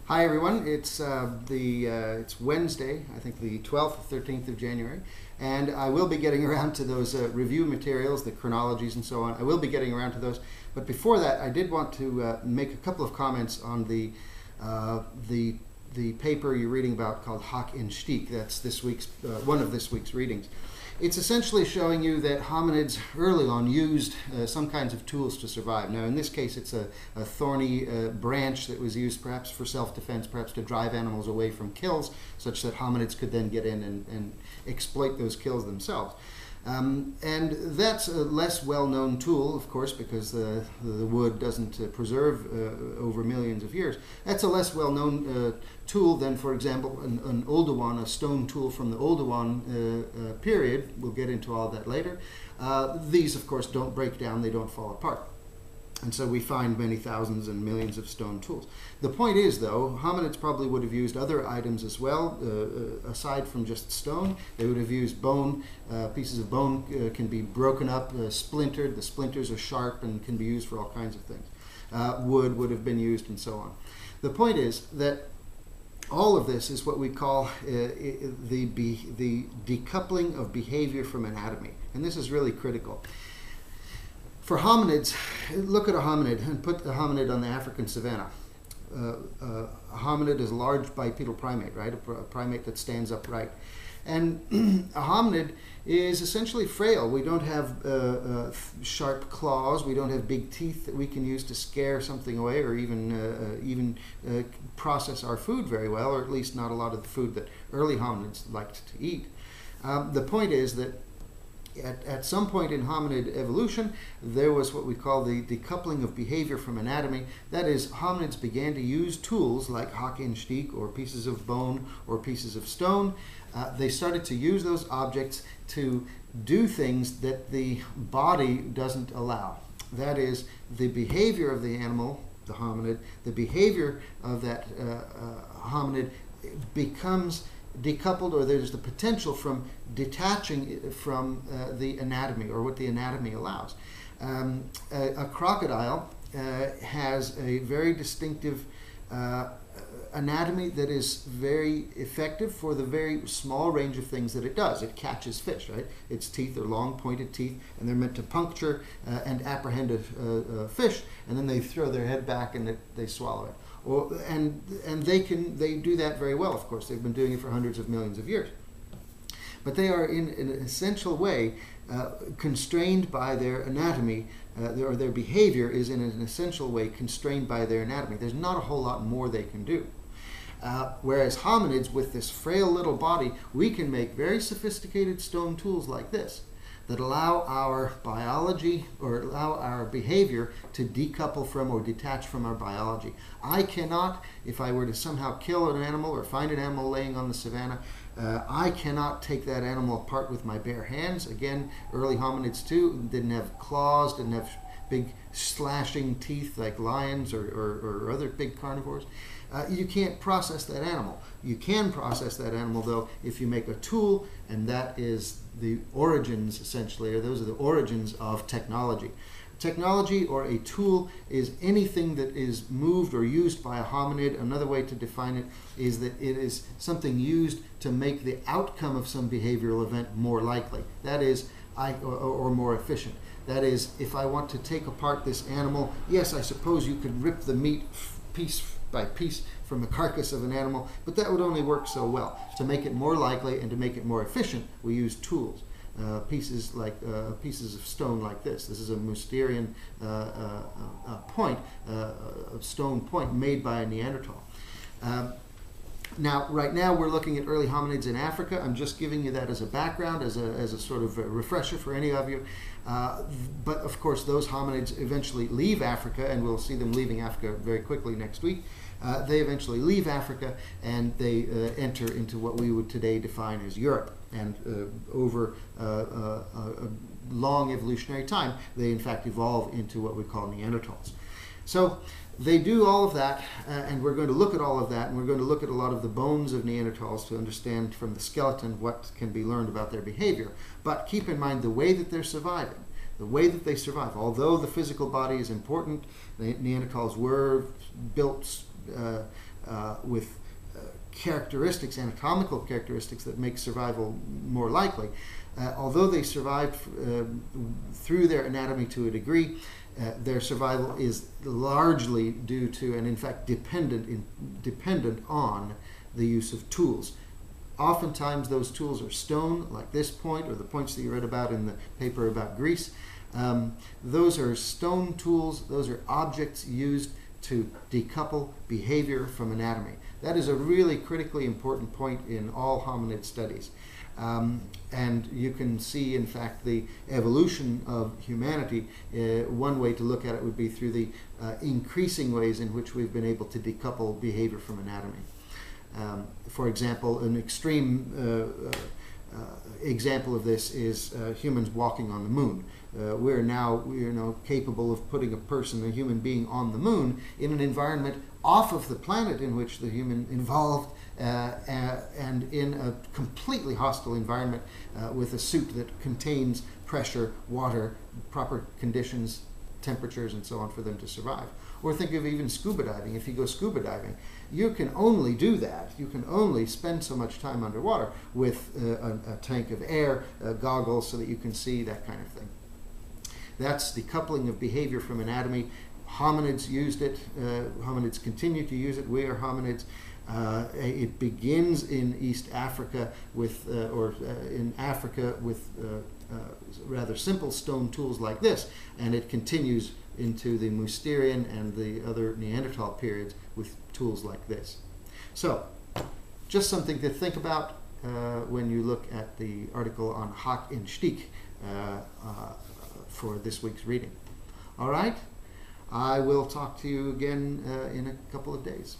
Hi everyone, it's Wednesday, I think the 12th or 13th of January, and I will be getting around to those review materials, the chronologies and so on. I will be getting around to those, but before that I did want to make a couple of comments on the paper you're reading about called Haak and Steek. That's this week's one of this week's readings. It's essentially showing you that hominids early on used some kinds of tools to survive. Now in this case it's a thorny branch that was used perhaps for self-defense, perhaps to drive animals away from kills, such that hominids could then get in and exploit those kills themselves. And that's a less well-known tool, of course, because the wood doesn't preserve over millions of years. That's a less well-known tool than, for example, an Oldowan, a stone tool from the Oldowan period. We'll get into all that later. These, of course, don't break down, they don't fall apart. And so we find many thousands and millions of stone tools. The point is, though, hominids probably would have used other items as well, aside from just stone. They would have used bone. Pieces of bone can be broken up, splintered. The splinters are sharp and can be used for all kinds of things. Wood would have been used and so on. The point is that all of this is what we call the decoupling of behavior from anatomy. And this is really critical. For hominids, look at a hominid and put the hominid on the African savanna. A hominid is a large bipedal primate, right? A primate that stands upright. And a hominid is essentially frail. We don't have sharp claws. We don't have big teeth that we can use to scare something away or even process our food very well, or at least not a lot of the food that early hominids liked to eat. The point is that at some point in hominid evolution, there was what we call the decoupling of behavior from anatomy. That is, hominids began to use tools like Haak and Steek, or pieces of bone or pieces of stone. They started to use those objects to do things that the body doesn't allow. That is, the behavior of the animal, the hominid, the behavior of that hominid becomes decoupled, or there's the potential from detaching from the anatomy, or what the anatomy allows. A crocodile has a very distinctive anatomy that is very effective for the very small range of things that it does. It catches fish, right? Its teeth are long pointed teeth, and they're meant to puncture and apprehend a fish, and then they throw their head back and they swallow it. And they do that very well, of course. They've been doing it for hundreds of millions of years. But they are in an essential way constrained by their anatomy, or their behavior is in an essential way constrained by their anatomy. There's not a whole lot more they can do. Whereas hominids, with this frail little body, we can make very sophisticated stone tools like this that allow our biology, or allow our behavior, to decouple from or detach from our biology. I cannot, if I were to somehow kill an animal or find an animal laying on the savannah, I cannot take that animal apart with my bare hands. Again, early hominids too didn't have claws, didn't have big slashing teeth like lions or other big carnivores. You can't process that animal. You can process that animal, though, if you make a tool, and that is the origins, essentially, or those are the origins of technology. Technology, or a tool, is anything that is moved or used by a hominid. Another way to define it is that it is something used to make the outcome of some behavioral event more likely. That is, or more efficient. That is, if I want to take apart this animal, yes, I suppose you could rip the meat piece by piece from the carcass of an animal, but that would only work so well. To make it more likely and to make it more efficient, we use tools. Pieces of stone like this. This is a Mousterian point, a stone point made by a Neanderthal. Now, right now we're looking at early hominids in Africa. I'm just giving you that as a background, as a sort of a refresher for any of you. But of course, those hominids eventually leave Africa, and we'll see them leaving Africa very quickly next week. They eventually leave Africa, and they enter into what we would today define as Europe. And over a long evolutionary time, they in fact evolve into what we call Neanderthals. So they do all of that, and we're going to look at all of that, and we're going to look at a lot of the bones of Neanderthals to understand from the skeleton what can be learned about their behavior. But keep in mind the way that they're surviving. The way that they survive, although the physical body is important, the Neanderthals were built with characteristics, anatomical characteristics that make survival more likely. Although they survived through their anatomy to a degree, their survival is largely due to, and in fact dependent on, the use of tools. Oftentimes those tools are stone, like this point, or the points that you read about in the paper about Greece. Those are stone tools. Those are objects used to decouple behavior from anatomy. That is a really critically important point in all hominid studies. And you can see, in fact, the evolution of humanity. One way to look at it would be through the increasing ways in which we've been able to decouple behavior from anatomy. For example, an extreme example of this is humans walking on the moon. We're now capable of putting a human being on the moon in an environment off of the planet in which the human evolved, and in a completely hostile environment with a suit that contains pressure, water, proper conditions, temperatures, and so on for them to survive. Or think of even scuba diving. If you go scuba diving, you can only do that. You can only spend so much time underwater with a tank of air, goggles, so that you can see, that kind of thing. That's the coupling of behavior from anatomy. Hominids used it. Hominids continue to use it. We are hominids. It begins in East Africa with, in Africa with rather simple stone tools like this, and it continues into the Mousterian and the other Neanderthal periods with tools like this. So, just something to think about when you look at the article on Haak and Steek for this week's reading. All right, I will talk to you again in a couple of days.